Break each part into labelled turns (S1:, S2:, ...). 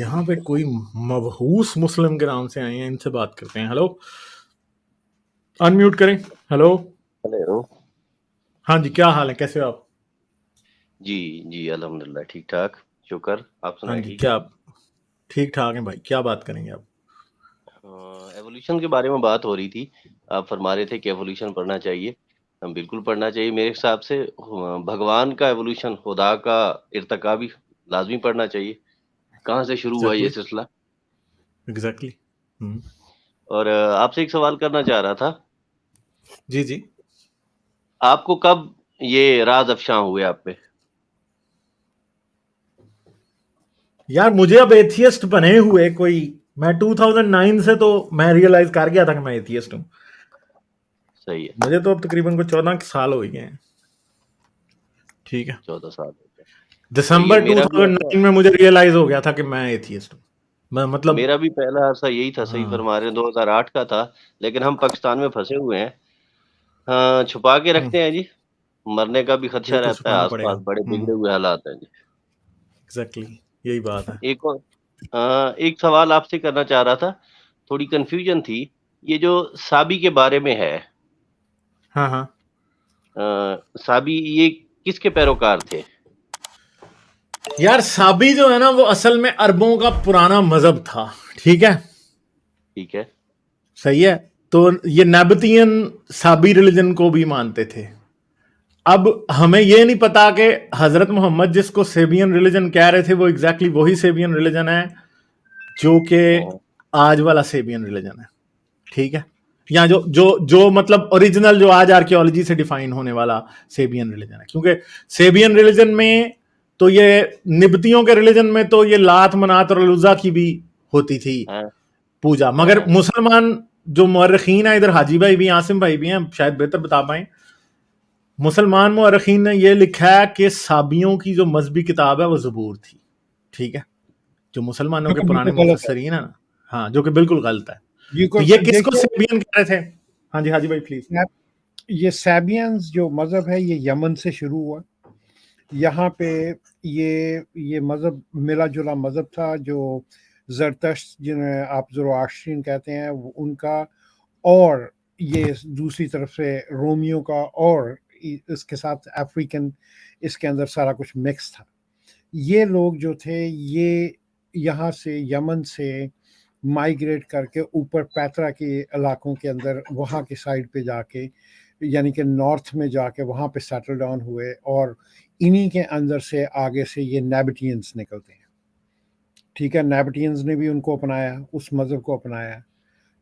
S1: یہاں پہ کوئی مبہوس مسلم کے نام سے آئے ہیں، ان سے بات کرتے ہیں. ہلو، انمیوٹ کریں. Hello,
S2: hello.
S1: ہاں جی، کیا حال ہے، کیسے ہو آپ؟
S2: جی الحمدللہ ٹھیک ٹھاک، شکر. آپ
S1: ہاں
S2: سنائیں
S1: جی،
S2: ٹھیک ہے؟
S1: کیا ٹھیک ٹھاک ہیں بھائی. کیا بات کریں گے آپ؟
S2: ایوولوشن کے بارے میں بات ہو رہی تھی. آپ فرما رہے تھے کہ ایوولوشن پڑھنا چاہیے. بالکل پڑھنا چاہیے میرے حساب سے. بھگوان کا ایوولوشن، خدا کا ارتقا بھی لازمی پڑھنا چاہیے. کہاں سے شروع ہوا یہ سلسلہ؟
S1: ایگزیکٹلی.
S2: اور آپ سے ایک سوال کرنا چاہ رہا تھا.
S1: جی جی.
S2: آپ کو کب یہ راز افشاں ہوئے آپ پہ؟
S1: یار مجھے اب ایتھیسٹ بنے ہوئے کوئی، میں 2009 سے تو میں ریئلائز کر گیا تھا کہ میں ایتھیسٹ ہوں.
S2: صحیح ہے.
S1: مجھے تو اب تقریباً کو 14 سال ہو گئے ہیں. ٹھیک ہے.
S2: 14 سال ہو گئے. صحیح ہے.
S1: دسمبر
S2: میرا بھی ایسا
S1: 2009 میں مجھے ریئلائز ہو گیا تھا کہ میں ایتھیسٹ ہوں. میں مطلب
S2: میرا بھی پہلا عرصہ یہی تھا. صحیح
S1: ہاں
S2: فرما رہے ہیں، 2008 کا تھا. لیکن ہم پاکستان میں پھنسے ہوئے ہیں. ہاں، چھپا کے رکھتے ہیں جی. مرنے کا بھی خدشہ
S1: بالکل
S2: رہتا ہے.
S1: چھپانا
S2: آس
S1: پڑے گا.
S2: پاس بڑے بگڑے ہوئے حالات ہیں جی.
S1: ایگزیکٹلی یہی بات ہے.
S2: ایک اور ایک سوال آپ سے کرنا چاہ رہا تھا. تھوڑی کنفیوژن تھی. یہ جو سابی کے بارے میں ہے،
S1: ہاں ہاں.
S2: سابی یہ کس کے پیروکار تھے؟
S1: یار سابی جو ہے نا، وہ اصل میں عربوں کا پرانا مذہب تھا. ٹھیک ہے،
S2: ٹھیک ہے.
S1: صحیح ہے. تو یہ نیبتین سابی ریلیجن کو بھی مانتے تھے. اب ہمیں یہ نہیں پتا کہ حضرت محمد جس کو سیبین ریلیجن کہہ رہے تھے وہ ایگزیکٹلی وہی سیبین ریلیجن ہے جو کہ آج والا سیبین ریلیجن ہے. ٹھیک ہے، یا جو مطلب اوریجنل جو آج آرکیولوجی سے ڈیفائن ہونے والا سیبین ریلیجن ہے. کیونکہ سیبین ریلیجن میں تو یہ نبتیوں کے ریلیجن میں تو یہ لات منات اور العزا کی بھی ہوتی تھی پوجا. مگر مسلمان جو مورخین ہیں، ادھر حاجی بھائی بھی، عاصم بھائی بھی ہیں، شاید بہتر بتا پائیں. مسلمان مورخین نے یہ لکھا ہے کہ سابیوں کی جو مذہبی کتاب ہے وہ زبور تھی. ٹھیک ہے، جو مسلمانوں کے پرانے
S3: بالکل غلط ہے.
S1: مفسرین ہیں نا، ہاں، جو کہ بالکل غلط ہے. تو
S3: یہ
S1: یہ کس کو
S3: دیکھیے،
S1: سیبین کہہ رہے تھے؟ ہاں جی، حاجی بھائی پلیز.
S3: یہ سیبینز جو مذہب ہے یہ یمن سے شروع ہوا. یہاں پہ یہ مذہب ملا جلا مذہب تھا جو زرتشت، جنہیں آپ زرواسٹرین کہتے ہیں، ان کا، اور یہ دوسری طرف سے رومیوں کا، اور اس کے ساتھ افریقن، اس کے اندر سارا کچھ مکس تھا. یہ لوگ جو تھے یہ یہاں سے یمن سے مائیگریٹ کر کے اوپر پیترا کے علاقوں کے اندر، وہاں کے سائڈ پہ جا کے، یعنی کہ نارتھ میں جا کے وہاں پہ سیٹل ڈاؤن ہوئے. اور انہی کے اندر سے آگے سے یہ نیبٹینز نکلتے ہیں. ٹھیک ہے، نیبٹینز نے بھی ان کو اپنایا، اس مذہب کو اپنایا.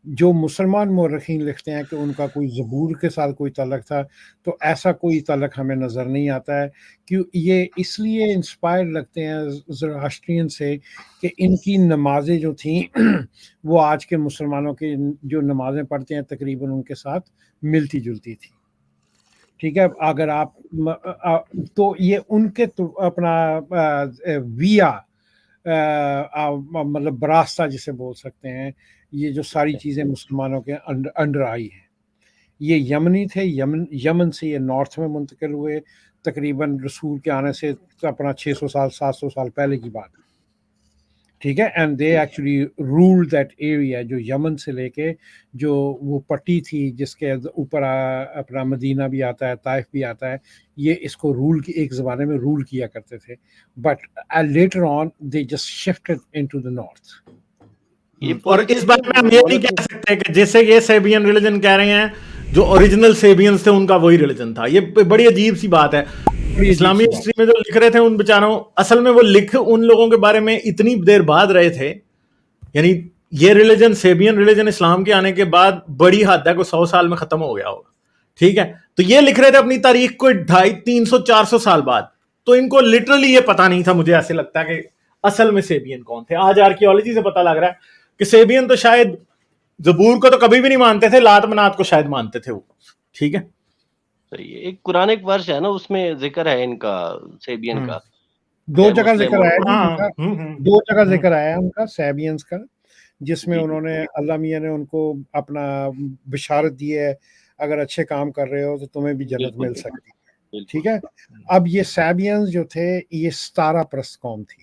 S3: جو مسلمان مورخین لکھتے ہیں کہ ان کا کوئی زبور کے ساتھ کوئی تعلق تھا، تو ایسا کوئی تعلق ہمیں نظر نہیں آتا ہے. کہ یہ اس لیے انسپائر لگتے ہیں زراسٹرین سے کہ ان کی نمازیں جو تھیں وہ آج کے مسلمانوں کی جو نمازیں پڑھتے ہیں تقریباً ان کے ساتھ ملتی جلتی تھی. ٹھیک ہے، اگر آپ تو یہ ان کے اپنا ویا مطلب براستہ جسے بول سکتے ہیں، یہ جو ساری چیزیں مسلمانوں کے انڈر آئی ہیں. یہ یمنی تھے. یمن سے یہ نارتھ میں منتقل ہوئے تقریباً رسول کے آنے سے اپنا 600 سال 700 سال پہلے کی بات. ٹھیک ہے، and they actually rule that area, جو یمن سے لے کے جو وہ پٹی تھی جس کے اوپر اپنا مدینہ بھی آتا ہے، طائف بھی آتا ہے، یہ اس کو رول کی ایک زمانے میں رول کیا کرتے تھے. But later on they just shifted into the north.
S1: اور اس بارے میں ہم یہ نہیں کہہ سکتے کہ جیسے یہ سیبین ریلیجن کہہ رہے ہیں، جو اوریجنل سیبینز تھے ان کا وہی ریلیجن تھا. یہ بڑی عجیب سی بات ہے. اسلامی ہسٹری میں جو لکھ رہے تھے ان بیچاروں، اصل میں وہ لکھ ان لوگوں کے بارے میں اتنی دیر بعد رہے تھے. یعنی یہ ریلیجن، سیبین ریلیجن، اسلام کے آنے کے بعد بڑی حد ہے کوئی 100 سال میں ختم ہو گیا ہوگا. ٹھیک ہے، تو یہ لکھ رہے تھے اپنی تاریخ کو 250 300 400 سال بعد. تو ان کو لٹرلی یہ پتا نہیں تھا. مجھے ایسے لگتا ہے کہ اصل میں سیبین کون تھے. آج آرکیولوجی سے پتا لگ رہا ہے کہ سیبین تو شاید زبور کو تو کبھی بھی نہیں مانتے تھے، لات منات کو شاید مانتے تھے وہ. ٹھیک ہے،
S2: صحیح ہے. ایک قرآن ایک ورش ہے نا، اس میں ذکر ہے ان کا، سیبین کا.
S3: دو جگہ ذکر آیا ان کا، دو جگہ ذکر آیا ان کا سیبینز کا، جس میں انہوں نے، اللہ میاں نے ان کو اپنا بشارت دی ہے، اگر اچھے کام کر رہے ہو تو تمہیں بھی جنت مل سکتی ہے. ٹھیک ہے، اب یہ سیبینز جو تھے یہ 17 پرست قوم تھی.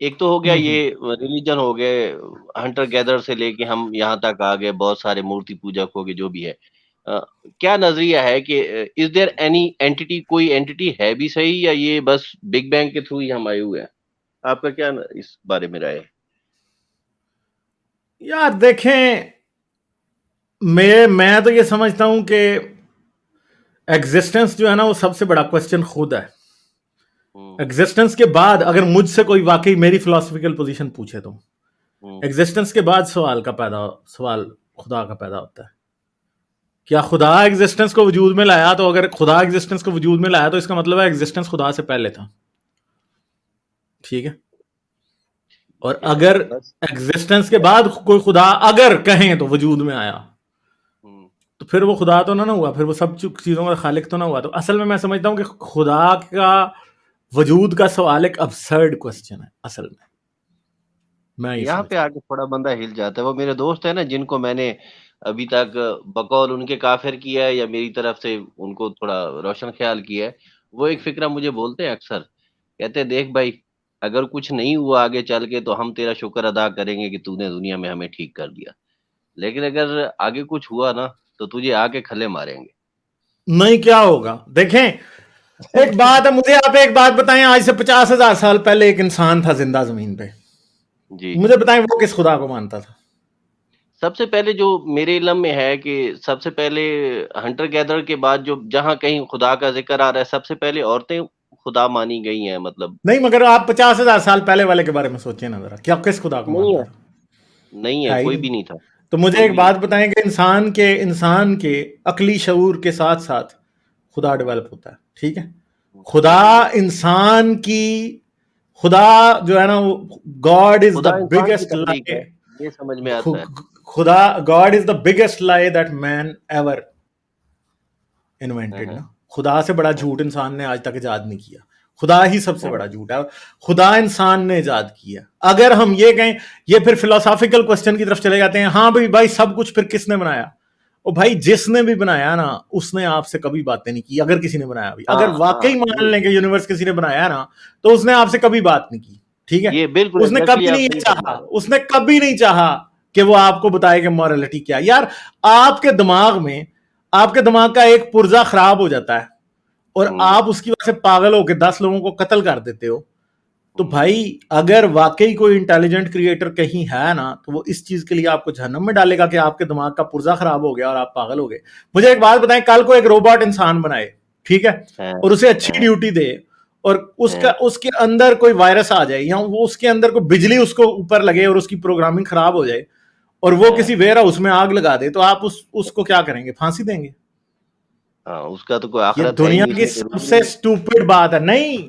S2: ایک تو ہو گیا
S1: ہوں۔
S2: یہ ریلیجن ہو گئے، ہنٹر گیدر سے لے کے ہم یہاں تک آ گئے، بہت سارے مورتی پوجک ہو گئے، جو بھی ہے. کیا نظریہ ہے کہ از دیر اینی اینٹی، کوئی اینٹی ہے بھی صحیح، یا یہ بس بگ بینگ کے تھرو ہی ہم آئے ہوئے ہیں؟ آپ کا کیا اس بارے میں رائے ہے؟
S1: یار دیکھیں، میں تو یہ سمجھتا ہوں کہ ایگزسٹنس جو ہے نا وہ سب سے بڑا کوشچن خود ہے. ایگزسٹنس کے بعد اگر مجھ سے کوئی واقعی میری فلاسفیکل پوزیشن پوچھے تو ایگزسٹنس کے بعد سوال خدا کا پیدا ہوتا ہے. کیا خدا ایگزسٹنس کو وجود میں لایا؟ تو اگر خدا ایگزسٹنس کو وجود میں لایا تو اس کا مطلب ہے ایگزسٹنس خدا سے پہلے تھا. ٹھیک ہے. اور اگر ایگزسٹنس کے بعد کوئی خدا اگر کہیں تو وجود میں آیا تو پھر وہ خدا تو نہ ہوا، پھر وہ سب چیزوں کا خالق تو نہ ہوا. تو اصل میں سمجھتا ہوں کہ خدا کا وجود کا سوال ایک ابسرڈ کوسچن ہے اصل میں
S2: یہاں پہ آ کے تھوڑا بندہ ہل جاتا ہے. وہ میرے دوست ہیں نا جن کو میں نے ابھی تک بقول ان کے کافر کیا ہے یا میری طرف سے ان کو تھوڑا روشن خیال کیا ہے، وہ ایک فکرہ مجھے بولتے ہیں اکثر، کہتے ہیں دیکھ بھائی اگر کچھ نہیں ہوا آگے چل کے تو ہم تیرا شکر ادا کریں گے کہ تو نے دنیا میں ہمیں ٹھیک کر دیا، لیکن اگر آگے کچھ ہوا نا تو تجھے آ کے کھلے ماریں گے.
S1: نہیں. کیا ہوگا؟ دیکھیں ایک بات ہے، مجھے آپ ایک بات بتائیں، آج سے 50,000 سال پہلے ایک انسان تھا زندہ زمین پہ،
S2: جی
S1: مجھے بتائیں وہ کس خدا کو مانتا تھا؟
S2: سب سے پہلے جو میرے علم میں ہے کہ سب سے پہلے ہنٹر گیدر کے بعد جو جہاں کہیں خدا کا ذکر آ رہا ہے سب سے پہلے عورتیں خدا مانی گئی ہیں. مطلب
S1: نہیں، مگر آپ 50,000 سال پہلے والے کے بارے میں سوچیں نا ذرا، کیا کس خدا کو
S2: نہیں
S1: مانتا
S2: ہے،
S1: تھا؟
S2: نہیں ہے،
S1: ہے ہی
S2: کوئی
S1: نہیں.
S2: بھی نہیں تھا.
S1: تو مجھے
S2: کوئی
S1: ایک
S2: بھی
S1: بات
S2: نہیں.
S1: بتائیں کہ انسان کے عقلی شعور کے ساتھ ساتھ خدا ڈیولپ ہوتا ہے. ٹھیک ہے. خدا انسان کی خدا جو ہے نا وہ گاڈ از دا
S2: خدا انسان کی
S1: بگیسٹ
S2: تخلیق
S1: لائی.
S2: ہے، یہ سمجھ میں آتا ہے.
S1: خدا گاڈ از دا بگیسٹ لائی دیٹ مین ایور انوینٹڈ. نا خدا سے بڑا جھوٹ انسان نے آج تک ایجاد نہیں کیا. خدا ہی سب سے بڑا جھوٹ ہے. خدا انسان نے ایجاد کیا. اگر ہم یہ کہیں، یہ پھر فلاسافیکل کوسچن کی طرف چلے جاتے ہیں. ہاں بھائی سب کچھ پھر کس نے بنایا؟ او بھائی جس نے بھی بنایا نا اس نے آپ سے کبھی باتیں نہیں کی. اگر کسی نے بنایا بھی، اگر واقعی مان لیں کہ یونیورس کسی نے بنایا نا تو اس نے آپ سے کبھی بات نہیں کی. ٹھیک ہے.
S2: یہ بالکل
S1: اس نے کبھی نہیں یہ چاہا، اس نے کبھی نہیں چاہا کہ وہ آپ کو بتائے کہ مورالٹی کیا. یار آپ کے دماغ کا ایک پرزہ خراب ہو جاتا ہے اور آپ اس کی وجہ سے پاگل ہو کے 10 لوگوں کو قتل کر دیتے ہو. تو بھائی اگر واقعی کوئی انٹیلیجنٹ کریٹر کہیں ہے نا تو وہ اس چیز کے لیے آپ کو جہنم میں ڈالے گا کہ آپ کے دماغ کا پرزہ خراب ہو گیا اور آپ پاگل ہو گئے. مجھے ایک بات بتائیں، کل کو ایک روبوٹ انسان بنائے، ٹھیک ہے، اور اسے اچھی ڈیوٹی دے اور اس کے اندر کوئی وائرس آ جائے یا وہ اس کے اندر کوئی بجلی اس کو اوپر لگے اور اس کی پروگرامنگ خراب ہو جائے اور وہ کسی ویئر ہاؤس میں آگ لگا دے، تو آپ اس کو کیا کریں گے؟ پھانسی دیں گے؟
S2: اس کا تو کوئی
S1: یہ
S2: آخرت ہے ہی
S1: دنیا
S2: نہیں.
S1: کی سب سے اسٹوپڈ بات ہے. نہیں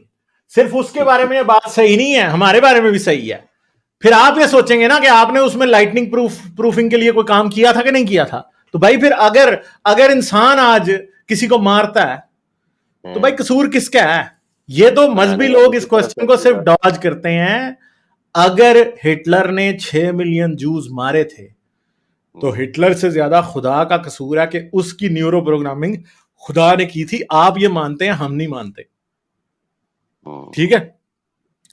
S1: صرف اس کے بارے میں یہ بات صحیح نہیں ہے، ہمارے بارے میں بھی صحیح ہے. پھر آپ یہ سوچیں گے نا کہ آپ نے اس میں لائٹنگ پروفنگ کے لیے کوئی کام کیا تھا کہ نہیں کیا تھا. تو بھائی پھر اگر انسان آج کسی کو مارتا ہے تو بھائی قصور کس کا ہے؟ یہ تو مذہبی لوگ اس کوسچن کو صرف ڈاج کرتے ہیں. اگر ہٹلر نے 6 ملین جوز مارے تھے تو ہٹلر سے زیادہ خدا کا قصور ہے کہ اس کی نیورو پروگرامنگ خدا نے کی تھی. آپ یہ مانتے ہیں، ہم نہیں مانتے. ٹھیک ہے.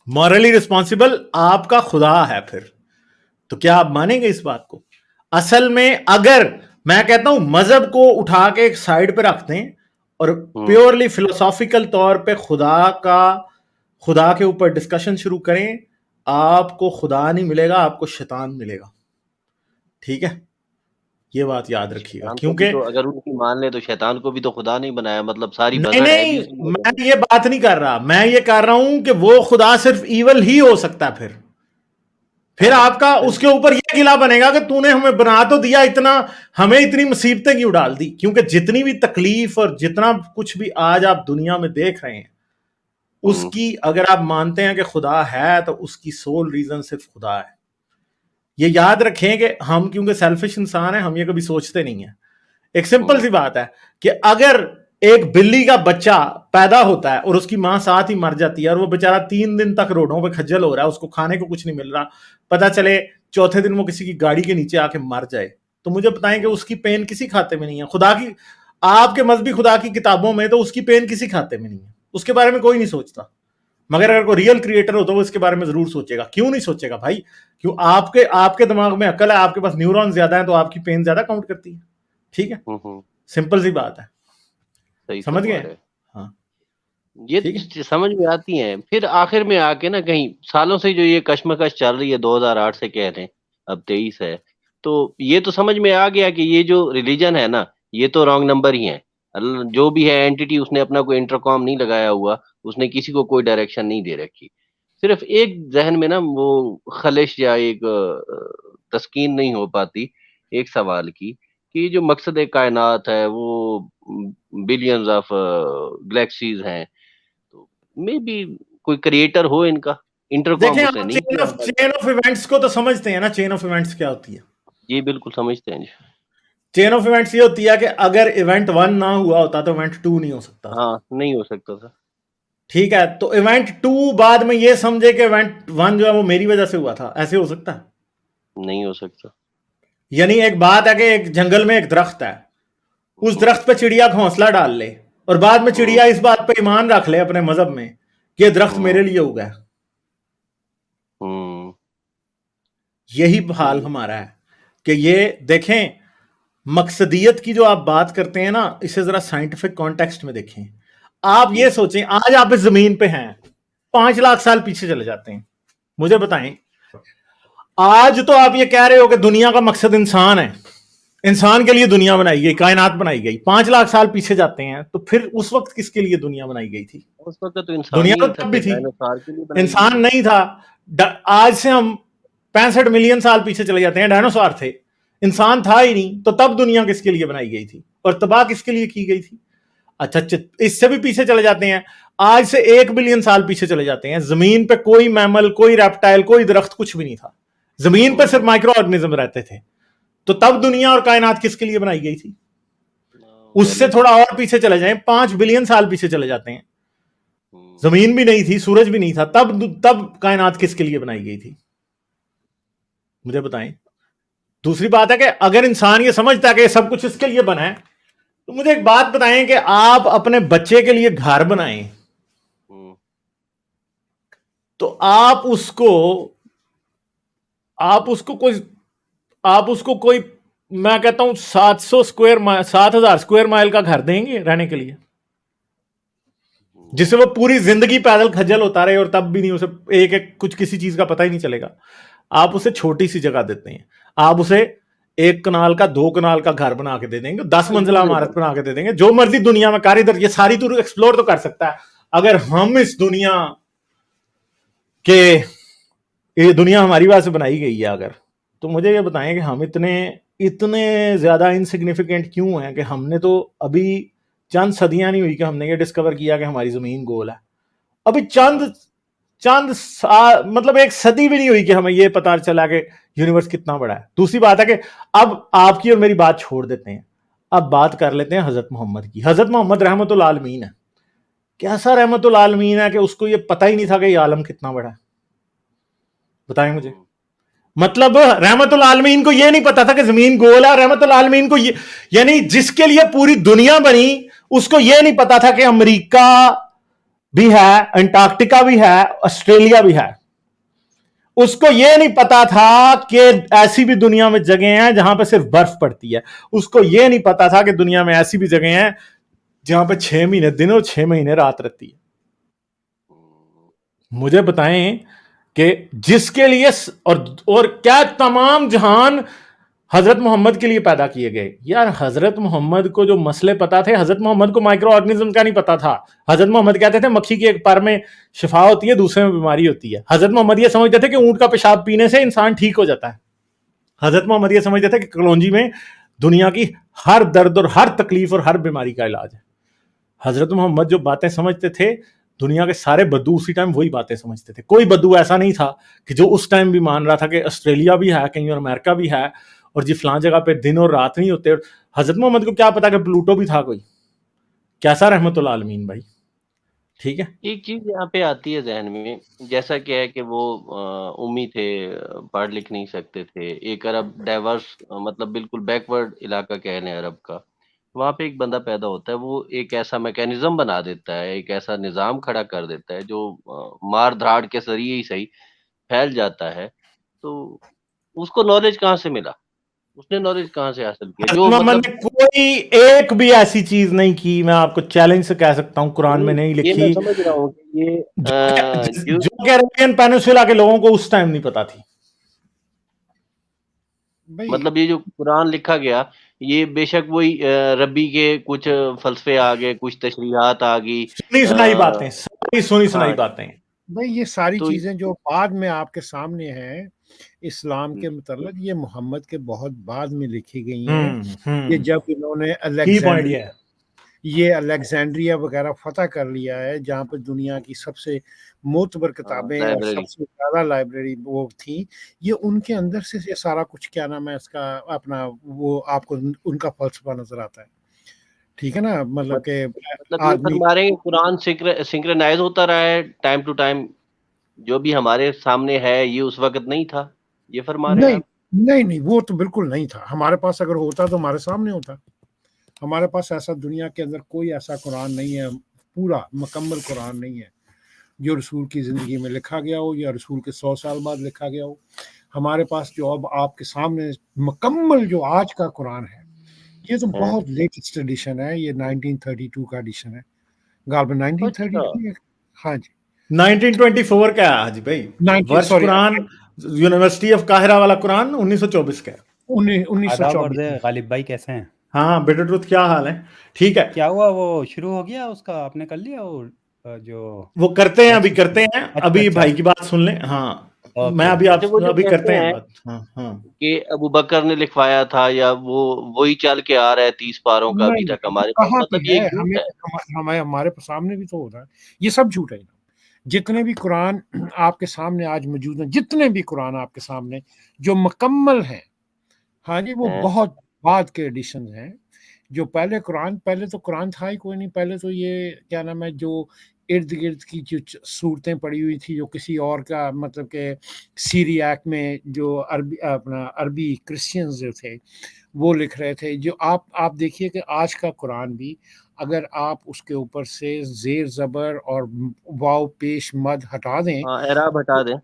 S1: مورلی رسپانسبل آپ کا خدا ہے. پھر تو کیا آپ مانیں گے اس بات کو؟ اصل میں اگر میں کہتا ہوں مذہب کو اٹھا کے ایک سائڈ پہ رکھتے ہیں اور پیورلی فلسافیکل طور پہ خدا کے اوپر ڈسکشن شروع کریں، آپ کو خدا نہیں ملے گا، آپ کو شیطان ملے گا. ٹھیک ہے، یہ بات یاد رکھیے گا. کیونکہ
S2: اگر ان کی مان لے تو شیطان کو بھی تو خدا نہیں بنایا، مطلب ساری بھسڑ ہے
S1: نہیں میں یہ بات نہیں کر رہا، میں یہ کر رہا ہوں کہ وہ خدا صرف ایول ہی ہو سکتا ہے. پھر آپ کا اس کے اوپر یہ گلا بنے گا کہ تو نے ہمیں بنا تو دیا، ہمیں اتنی مصیبتیں کیوں ڈال دی؟ کیونکہ جتنی بھی تکلیف اور جتنا کچھ بھی آج آپ دنیا میں دیکھ رہے ہیں اس کی اگر آپ مانتے ہیں کہ خدا ہے تو اس کی سول ریزن صرف خدا ہے. یہ یاد رکھیں کہ ہم کیونکہ سیلفش انسان ہیں، ہم یہ کبھی سوچتے نہیں ہیں. ایک سمپل سی بات ہے کہ اگر ایک بلی کا بچہ پیدا ہوتا ہے اور اس کی ماں ساتھ ہی مر جاتی ہے اور وہ بیچارہ 3 دن تک روڈوں پہ کھجل ہو رہا ہے، اس کو کھانے کو کچھ نہیں مل رہا، پتا چلے چوتھے دن وہ کسی کی گاڑی کے نیچے آ کے مر جائے، تو مجھے بتائیں کہ اس کی پین کسی کھاتے میں نہیں ہے. آپ کے مذہبی خدا کی کتابوں میں تو اس کی پین کسی کھاتے میں نہیں ہے، اس کے بارے میں کوئی نہیں سوچتا. مگر اگر کوئی ریئل کریٹر ہو تو وہ اس کے بارے میں ضرور سوچے گا. کیوں نہیں سوچے گا بھائی؟ کیوں؟ آپ کے دماغ میں عقل ہے, آپ کے پاس نیورون زیادہ ہیں, تو آپ کی پین زیادہ کاؤنٹ کرتی ہے. ٹھیک ہے, سمپل سی بات ہے.
S2: صحیح
S1: سمجھ گئے؟
S2: فرما رہے.
S1: ہاں
S2: یہ
S1: ٹھیک ہے.
S2: سمجھ میں آتی ہیں. پھر آخر میں آ کے نا کہیں سالوں سے جو یہ کشمکش چل رہی ہے 2008 سے کہہ رہے ہیں, اب 23 ہے, تو یہ تو سمجھ میں آ گیا کہ یہ جو ریلیجن ہے نا یہ تو رانگ نمبر ہی ہے. جو بھی ہے اینٹیٹی, اس نے اپنا کوئی انٹرکام نہیں لگایا ہوا, اس نے کسی کو کوئی ڈائریکشن نہیں دے رکھی. صرف ایک ذہن میں نا وہ خلش یا ایک تسکین نہیں ہو پاتی ایک سوال کی, کہ یہ جو مقصد کائنات ہے وہ بلینز آف گلیکسیز ہیں, تو میں بھی کوئی کریٹر ہو ان کا, انٹرکام
S1: دیکھیں
S2: اسے
S1: آپ
S2: نہیں کیا.
S1: چین آف ایونٹس کو تو سمجھتے ہیں نا. چین آف ایونٹس کیا ہوتی ہے؟
S2: جی بالکل سمجھتے ہیں جی.
S1: چین آف ایونٹس یہ ہوتی ہے کہ اگر ایونٹ 1 نہ ہوا ہوتا تو ایونٹ 2 نہیں ہو سکتا.
S2: ہاں نہیں ہو سکتا تھا.
S1: ٹھیک ہے, تو ایونٹ 2 بعد میں یہ سمجھے کہ ایونٹ 1 جو ہے وہ میری وجہ سے ہوا تھا, ایسے ہو سکتا ہے؟
S2: نہیں ہو سکتا.
S1: یعنی ایک بات ہے کہ ایک جنگل میں ایک درخت ہے, اس درخت پہ چڑیا گھونسلہ ڈال لے, اور بعد میں چڑیا اس بات پہ ایمان رکھ لے اپنے مذہب میں کہ یہ درخت میرے لیے ہوگا. یہی حال ہمارا ہے کہ یہ دیکھیں, مقصدیت کی جو آپ بات کرتے ہیں نا, اسے ذرا سائنٹیفک کانٹیکسٹ میں دیکھیں. آپ یہ سوچیں, آج آپ اس زمین پہ ہیں, 5 لاکھ سال پیچھے چلے جاتے ہیں, مجھے بتائیں آج تو آپ یہ کہہ رہے ہو کہ دنیا کا مقصد انسان ہے, انسان کے لیے دنیا بنائی گئی, کائنات بنائی گئی. 5 لاکھ سال پیچھے جاتے ہیں تو پھر اس وقت کس کے لیے دنیا بنائی گئی تھی؟
S2: اس وقت تو انسان
S1: دنیا
S2: نہیں
S1: تو
S2: تھا,
S1: تب بھی تھی,
S2: ڈائنوسار کے لیے بنائی
S1: انسان نہیں تھا. آج سے ہم 65 ملین سال پیچھے چلے جاتے ہیں, ڈائنوسار تھے, انسان تھا ہی نہیں. تو تب دنیا کس کے لیے بنائی گئی تھی اور تباہ کس کے لیے کی گئی تھی؟ اچھا اس سے بھی پیچھے چلے جاتے ہیں, آج سے 1 بلین سال پیچھے چلے جاتے ہیں, زمین پہ کوئی میمل, کوئی ریپٹائل, کوئی درخت, کچھ بھی نہیں تھا. زمین پہ صرف مائکرو آرگنزم رہتے تھے. تو تب دنیا اور کائنات کس کے لیے بنائی گئی تھی؟ اس سے تھوڑا اور پیچھے چلے جائیں, 5 بلین سال پیچھے چلے جاتے ہیں, زمین بھی نہیں تھی, سورج بھی نہیں تھا, تب کائنات کس کے لیے بنائی گئی تھی؟ مجھے بتائیں. دوسری بات ہے کہ اگر انسان یہ سمجھتا ہے کہ سب کچھ اس کے لیے بنا ہے, تو مجھے ایک بات بتائیں کہ آپ اپنے بچے کے لیے گھر بنائیں تو آپ اس کو کوئی میں کہتا ہوں 7,000 اسکوائر مائل کا گھر دیں گے رہنے کے لیے, جسے وہ پوری زندگی پیدل کھجل ہوتا رہے اور تب بھی نہیں اسے ایک کچھ کسی چیز کا پتہ ہی نہیں چلے گا. آپ اسے چھوٹی سی جگہ دیتے ہیں, آپ اسے 1 کنال کا 2 کنال کا گھر بنا کے دے دیں گے, 10 منزلہ عمارت بنا کے دے دیں گے, جو مرضی دنیا میں کاریگر, یہ ساری تو ایکسپلور تو کر سکتا ہے. اگر ہم اس دنیا کے, یہ دنیا ہماری وجہ سے بنائی گئی ہے اگر, تو مجھے یہ بتائیں کہ ہم اتنے زیادہ انسگنیفیکنٹ کیوں ہیں کہ ہم نے تو ابھی چند صدیاں نہیں ہوئی کہ ہم نے یہ ڈسکور کیا کہ ہماری زمین گول ہے. ابھی مطلب 1 صدی بھی نہیں ہوئی کہ ہمیں یہ پتا چلا کہ یونیورس کتنا بڑا ہے. دوسری بات ہے کہ اب آپ کی اور میری بات چھوڑ دیتے ہیں, اب بات کر لیتے ہیں حضرت محمد کی. حضرت محمد رحمت اللہ عالمین ہے, کیسا رحمت اللہ عالمین ہے کہ اس کو یہ پتہ ہی نہیں تھا کہ یہ عالم کتنا بڑا ہے؟ بتائیں مجھے. مطلب رحمت العالمین کو یہ نہیں پتا تھا کہ زمین گول ہے. رحمت العالمین کو یعنی جس کے لیے پوری دنیا بنی, اس کو یہ نہیں پتا تھا کہ امریکہ بھی ہے, انٹارکٹیکا بھی ہے, آسٹریلیا بھی ہے. اس کو یہ نہیں پتا تھا کہ ایسی بھی دنیا میں جگہیں ہیں جہاں پہ صرف برف پڑتی ہے. اس کو یہ نہیں پتا تھا کہ دنیا میں ایسی بھی جگہیں ہیں جہاں پہ 6 مہینے دن اور 6 مہینے رات رہتی ہے. مجھے بتائیں کہ جس کے لیے اور کیا تمام جہان حضرت محمد کے لیے پیدا کیے گئے. یار حضرت محمد کو جو مسئلے پتا تھے, حضرت محمد کو مائکرو آرگنزم کا نہیں پتا تھا. حضرت محمد کہتے تھے مکھی کی ایک پر میں شفا ہوتی ہے, دوسرے میں بیماری ہوتی ہے. حضرت محمد یہ سمجھتے تھے کہ اونٹ کا پیشاب پینے سے انسان ٹھیک ہو جاتا ہے. حضرت محمد یہ سمجھتے تھے کہ کلونجی میں دنیا کی ہر درد اور ہر تکلیف اور ہر بیماری کا علاج ہے. حضرت محمد جو باتیں سمجھتے تھے, دنیا کے سارے بدو اسی ٹائم وہی باتیں سمجھتے تھے. کوئی بدو ایسا نہیں تھا کہ جو اس ٹائم بھی مان رہا تھا کہ آسٹریلیا بھی ہے کہیں اور امریکہ بھی ہے اور جی فلان جگہ پہ دن اور رات نہیں ہوتے. حضرت محمد کو کیا پتا کہ پلوٹو بھی تھا کوئی. کیسا رحمت اللہ عالمین بھائی. ٹھیک ہے,
S2: ایک چیز یہاں پہ آتی ہے ذہن میں, جیسا کہ ہے کہ وہ امی تھے, پڑھ لکھ نہیں سکتے تھے, ایک عرب ڈائیورس مطلب بالکل بیکورڈ علاقہ کہہ لیں عرب کا, وہاں پہ ایک بندہ پیدا ہوتا ہے، وہ ایک ایسا میکینزم بنا دیتا ہے، ایک ایسا نظام کھڑا کر دیتا ہے جو مار دھاڑ کے ذریعے ہی صحیح پھیل جاتا ہے. تو اس کو نالج کہاں سے ملا؟ اس نے نالج کہاں سے حاصل کیا؟
S1: حضرت
S2: جو
S1: محمد
S2: مطلب
S1: نے کوئی ایک بھی ایسی چیز نہیں کی، میں آپ کو چیلنج سے کہہ سکتا ہوں، قرآن میں نہیں
S2: یہ میں
S1: لکھی
S2: سمجھ رہا ہوں کہ یہ جو
S1: جو کیریبین پینسولا کے لوگوں کو اس ٹائم نہیں پتا تھی.
S3: بھائی
S2: مطلب یہ جو قرآن لکھا گیا، یہ بے شک وہی ربی کے کچھ فلسفے آ گئے، کچھ تشریحات آ گئی.
S1: سنی سنائی باتیں، ساری سنی
S2: ہاں
S1: سنائی باتیں.
S3: بھائی یہ ساری
S2: تو
S3: چیزیں جو بعد میں آپ کے سامنے ہیں اسلام کے متعلق، یہ محمد کے بہت بعد میں لکھی گئی ہیں. یہ جب انہوں نے
S1: کی پوائنٹ یہ ہے.
S3: الیگزینڈریا وغیرہ فتح کر لیا ہے، جہاں پہ دنیا کی سب سے معتبر کتابیں اور
S2: لائبریری.
S3: سب سے زیادہ لائبریری وہ تھیں، یہ ان کے اندر سے یہ سارا کچھ کیا نام ہے اس کا اپنا وہ آپ کو ان کا فلسفہ نظر آتا ہے. ٹھیک ہے نا، مطلب کہ
S2: مطلب یہ
S3: آدمی
S2: فرما رہے ہیں قرآن سنکرنائز ہوتا رہا ہے ٹائم ٹو ٹائم، جو بھی ہمارے سامنے ہے یہ اس وقت نہیں تھا، یہ فرما رہے ہیں
S3: نہیں
S2: آپ؟
S3: نہیں وہ تو بالکل نہیں تھا. ہمارے پاس اگر ہوتا تو ہمارے سامنے ہوتا. ہمارے پاس ایسا دنیا کے اندر کوئی ایسا قرآن نہیں ہے، پورا مکمل قرآن نہیں ہے جو رسول کی زندگی میں لکھا گیا ہو یا رسول کے 100 سال بعد لکھا گیا ہو. ہمارے پاس جو اب آپ کے سامنے مکمل جو آج کا قرآن ہے، یہ تو بہت لیٹسٹ ایڈیشن ہے. یہ 1932 کا ایڈیشن ہے، غالباً 1932. ہاں جی
S1: 1924 کا ہے حاجی بھائی.
S3: 19
S1: ورش
S3: سوری
S1: قرآن یونیورسٹی آف قاہرہ والا قرآن 1924 کا ہے.
S3: 1924
S4: آداب غالب بھائی، کیسے ہیں؟
S1: ہاں بیٹر ٹروتھ، کیا حال ہے؟ ٹھیک ہے.
S4: کیا ہوا، وہ شروع ہو گیا اس کا؟ آپ نے کر لیا وہ جو
S1: وہ کرتے ہیں، ابھی کرتے ہیں. ابھی
S4: اچھا
S1: بھائی کی بات سن لیں. ہاں میں ابھی آپ
S2: اچھا، وہ جو
S1: ابھی
S2: کہتے
S1: کرتے ہیں
S2: ہیں
S1: بات. ہاں ہاں
S2: کہ ابو بکر نے لکھوایا تھا یا وہی چل کے آ رہا ہے 30 پاروں کا ابھی
S3: نہیں
S2: تک ہمارے پاس،
S3: کہاں پہ
S2: مطلب یہ
S3: ہے؟
S2: ایک جھوٹ ہے.
S3: ہمارے سامنے بھی تو ہوتا ہے. یہ سب جھوٹ ہے. جتنے بھی قرآن آپ کے سامنے آج موجود ہیں، جتنے بھی قرآن آپ کے سامنے جو مکمل ہیں، ہاں جی، وہ بہت بعد کے ایڈیشن ہیں. جو پہلے تو قرآن تھا ہی کوئی نہیں. پہلے تو یہ کیا نام ہے، جو ارد گرد کی جو صورتیں پڑی ہوئی تھی، جو کسی اور کا مطلب کہ سیریاک میں جو عربی کرسچنز جو تھے وہ لکھ رہے تھے. جو آپ دیکھیے کہ آج کا قرآن بھی اگر آپ اس کے اوپر سے زیر زبر اور واو پیش مد ہٹا دیں،
S2: اعراب ہٹا دیں.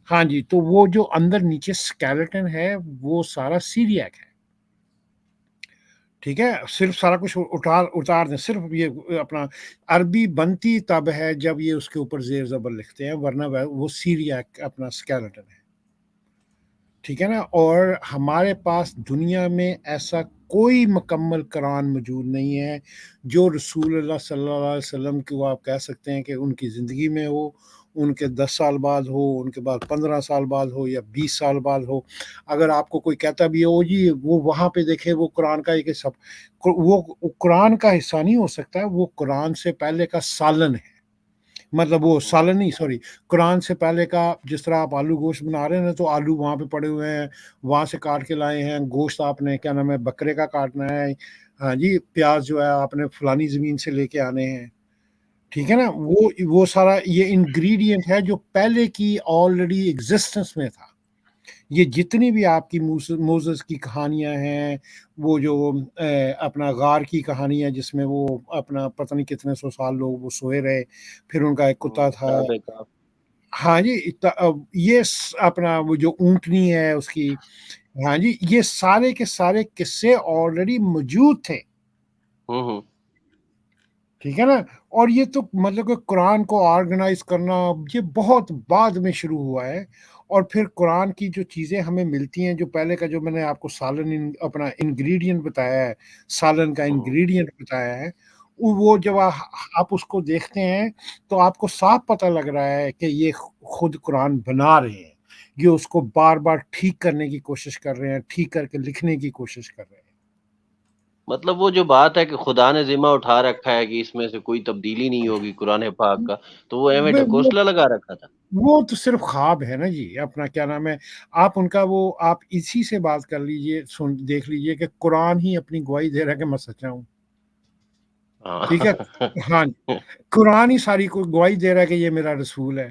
S3: ہاں جی، تو وہ جو اندر نیچے سکیلٹن ہے وہ سارا سیریاک ہے. ٹھیک ہے، صرف سارا کچھ اتار دیں. صرف یہ اپنا عربی بنتی تب ہے جب یہ اس کے اوپر زیر زبر لکھتے ہیں، ورنہ وہ سیریاک اپنا سکیلٹن ہے. ٹھیک ہے نا. اور ہمارے پاس دنیا میں ایسا کوئی مکمل قرآن موجود نہیں ہے جو رسول اللہ صلی اللہ علیہ وسلم کو آپ کہہ سکتے ہیں کہ ان کی زندگی میں ہو، ان کے 10 سال بعد ہو، ان کے بعد 15 سال بعد ہو یا 20 سال بعد ہو. اگر آپ کو کوئی کہتا بھی ہو جی وہ وہاں پہ دیکھے وہ قرآن کا ایک سب، وہ قرآن کا حصہ نہیں ہو سکتا. وہ قرآن سے پہلے کا سالن ہے. مطلب وہ سالن نہیں، سوری، قرآن سے پہلے کا. جس طرح آپ آلو گوشت بنا رہے ہیں نا، تو آلو وہاں پہ پڑے ہوئے ہیں، وہاں سے کاٹ کے لائے ہیں. گوشت آپ نے کیا نام ہے بکرے کا کاٹنا ہے. ہاں جی، پیاز جو ہے آپ نے فلانی زمین سے لے کے آنے ہیں. ٹھیک ہے نا. وہ سارا یہ انگریڈینٹ ہے جو پہلے کی آلریڈی ایگزسٹنس میں تھا. یہ جتنی بھی آپ کی موزس کی کہانیاں ہیں، وہ جو اپنا غار کی کہانی ہے جس میں وہ اپنا پتہ نہیں کتنے 100 سال لوگ وہ سوئے رہے، پھر ان کا ایک کتا تھا. ہاں جی، یہ اپنا وہ جو اونٹنی ہے اس کی، ہاں جی، یہ سارے کے سارے قصے آلریڈی موجود تھے. ٹھیک ہے نا. اور یہ تو مطلب کہ قرآن کو آرگنائز کرنا یہ بہت بعد میں شروع ہوا ہے. اور پھر قرآن کی جو چیزیں ہمیں ملتی ہیں، جو پہلے کا جو میں نے آپ کو سالن اپنا انگریڈینٹ بتایا ہے، سالن کا انگریڈینٹ بتایا ہے، وہ جب آپ اس کو دیکھتے ہیں تو آپ کو صاف پتہ لگ رہا ہے کہ یہ خود قرآن بنا رہے ہیں. یہ اس کو بار بار ٹھیک کرنے کی کوشش کر رہے ہیں، ٹھیک کر کے لکھنے کی کوشش کر رہے ہیں.
S2: مطلب وہ جو بات ہے کہ خدا نے ذمہ اٹھا رکھا ہے کہ اس میں سے کوئی تبدیلی نہیں ہوگی قرآن پاک کا، تو وہ ایویں ڈھکوسلا لگا رکھا تھا.
S3: وہ تو صرف خواب ہے نا جی. اپنا کیا نام ہے، آپ ان کا وہ آپ اسی سے بات کر لیجئے، دیکھ لیجئے کہ قرآن ہی اپنی گواہی دے رہا ہے کہ میں سچا ہوں. ٹھیک ہے، ہاں، قرآن ہی ساری کو گواہی دے رہا ہے کہ یہ میرا رسول ہے.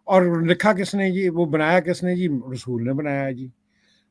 S3: اور لکھا کس نے جی؟ وہ بنایا کس نے جی؟ رسول نے بنایا جی.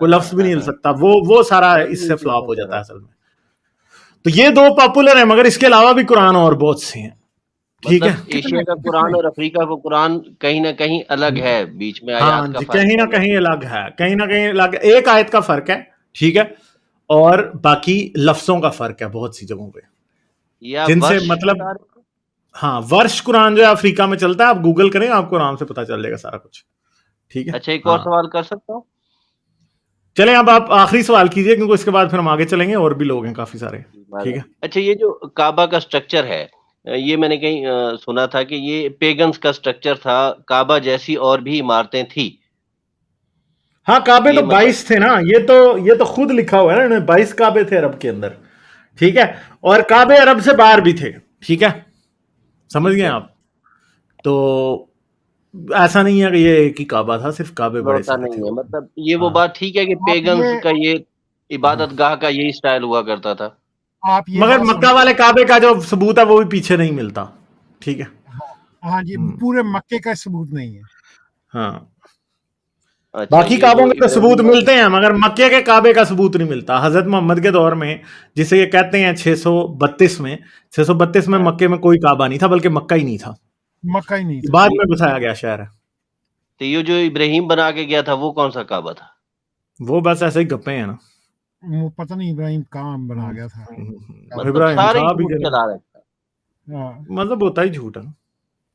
S1: کوئی لفظ بھی نہیں ہل سکتا، وہ سارا اس سے فلاپ ہو جاتا ہے اصل میں. تو یہ دو پاپولر ہیں، مگر اس کے علاوہ بھی قرآن اور بہت سے ہیں. ٹھیک ہے،
S2: ایشیا کا قرآن اور افریقہ کا قرآن کہیں نہ کہیں الگ ہے، بیچ میں
S1: ہاں
S2: آیات کا
S1: جی،
S2: فرق
S1: کہیں نہ کہیں الگ ہے، کہیں نہ کہیں الگ، ایک آیت کا فرق ہے. ٹھیک ہے، اور باقی لفظوں کا فرق ہے بہت سی جگہوں پہ،
S2: یا
S1: جن سے
S2: ورش
S1: مطلب
S2: بتا رہے ہیں؟
S1: ہاں ورش قرآن جو ہے افریقہ میں چلتا ہے، آپ گوگل کریں آپ کو آرام سے پتا چل جائے گا سارا کچھ. ٹھیک ہے،
S2: اچھا ایک اور
S1: ہاں
S2: سوال کر سکتا ہوں؟
S1: چلیں اب آپ آخری سوال کیجئے، کیونکہ اس کے بعد پھر ہم آگے چلیں گے، اور بھی لوگ ہیں کافی سارے. ٹھیک ہے،
S2: اچھا یہ جو کعبہ کا سٹرکچر ہے، یہ میں نے کہیں سنا تھا کہ یہ پیگنز کا سٹرکچر تھا، کعبہ جیسی اور بھی عمارتیں تھی.
S1: ہاں کعبے
S2: یہ
S1: تو
S2: مطلب
S1: 22 تھے نا، یہ تو خود لکھا ہوا ہے نا، 22 کعبے تھے عرب کے اندر. ٹھیک ہے، اور کعبے عرب سے باہر بھی تھے. ٹھیک ہے، سمجھ
S2: ٹھیک
S1: گئے
S2: ہے،
S1: آپ؟ تو ایسا نہیں ہے کہ یہ ایک ہی کعبہ تھا، صرف کعبے بڑے
S2: لوٹا
S1: سارے تھے.
S2: نہیں ہے، مطلب یہ وہ
S1: ہاں
S2: بات ٹھیک ہے کہ
S3: آپ
S2: پیگنز
S3: یہ
S2: کا یہ عبادت گاہ کا یہی سٹائل ہوا کرتا تھا.
S3: آپ یہ
S1: مگر
S3: بات
S1: مکہ والے کعبے کا جو ثبوت ہے وہ بھی پیچھے نہیں ملتا. ٹھیک ہے،
S3: ہاں جی، پورے مکے کا ثبوت نہیں ہے.
S1: ہاں
S2: اچھا
S1: باقی
S2: یہ
S1: کعبوں
S2: جو
S1: کے تو ثبوت
S2: ابراہیم
S1: ملتے ہیں، مگر مکے کے کعبے کا ثبوت نہیں ملتا. حضرت محمد کے دور میں، جسے یہ کہتے ہیں 632 میں، 632 میں مکے میں کوئی کعبہ نہیں تھا، بلکہ مکہ ہی نہیں تھا،
S3: مکہ ہی نہیں تھا.
S1: بعد میں بسایا گیا شہر ہے.
S2: تو یہ جو ابراہیم بنا کے گیا تھا وہ کون سا کعبہ تھا؟
S1: وہ بس ایسے ہی گپے ہیں نا.
S3: وہ پتہ نہیں ابراہیم کہاں بنا گیا تھا.
S2: مطلب
S1: ابراہیم
S2: سارے
S1: تھا بھی
S2: جھوٹ چلا رہے تھے.
S3: ہاں.
S1: مطلب ہوتا ہی جھوٹ ہے.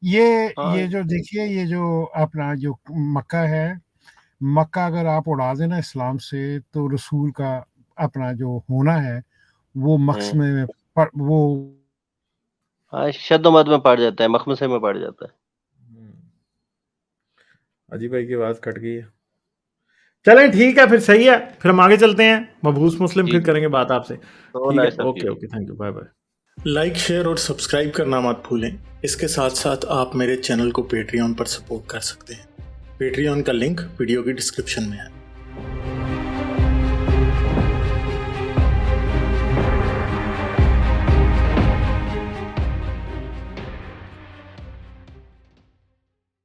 S3: یہ جو دیکھیے، یہ جو اپنا جو مکہ ہے، مکہ اگر آپ اڑا دیں نا اسلام سے، تو رسول کا اپنا جو ہونا ہے وہ مقسمے میں وہ
S2: ہاں شد و مد میں پڑ جاتا ہے، مخمسے میں پڑ جاتا ہے.
S1: اجی بھائی کی آواز کٹ گئی ہے. چلیں ٹھیک ہے، پھر صحیح ہے، پھر ہم آگے چلتے ہیں. مبعوث مسلم
S2: جی
S1: پھر
S2: جی
S1: کریں گے بات آپ سے.
S2: تو
S1: ٹھیک ہے،
S2: nice
S1: okay okay, thank you, bye bye. Like, share اور سبسکرائب کرنا مت بھولیں. اس کے ساتھ ساتھ آپ میرے چینل کو پیٹریون پر سپورٹ کر سکتے ہیں. پیٹریون کا لنک ویڈیو کی ڈسکرپشن میں ہے.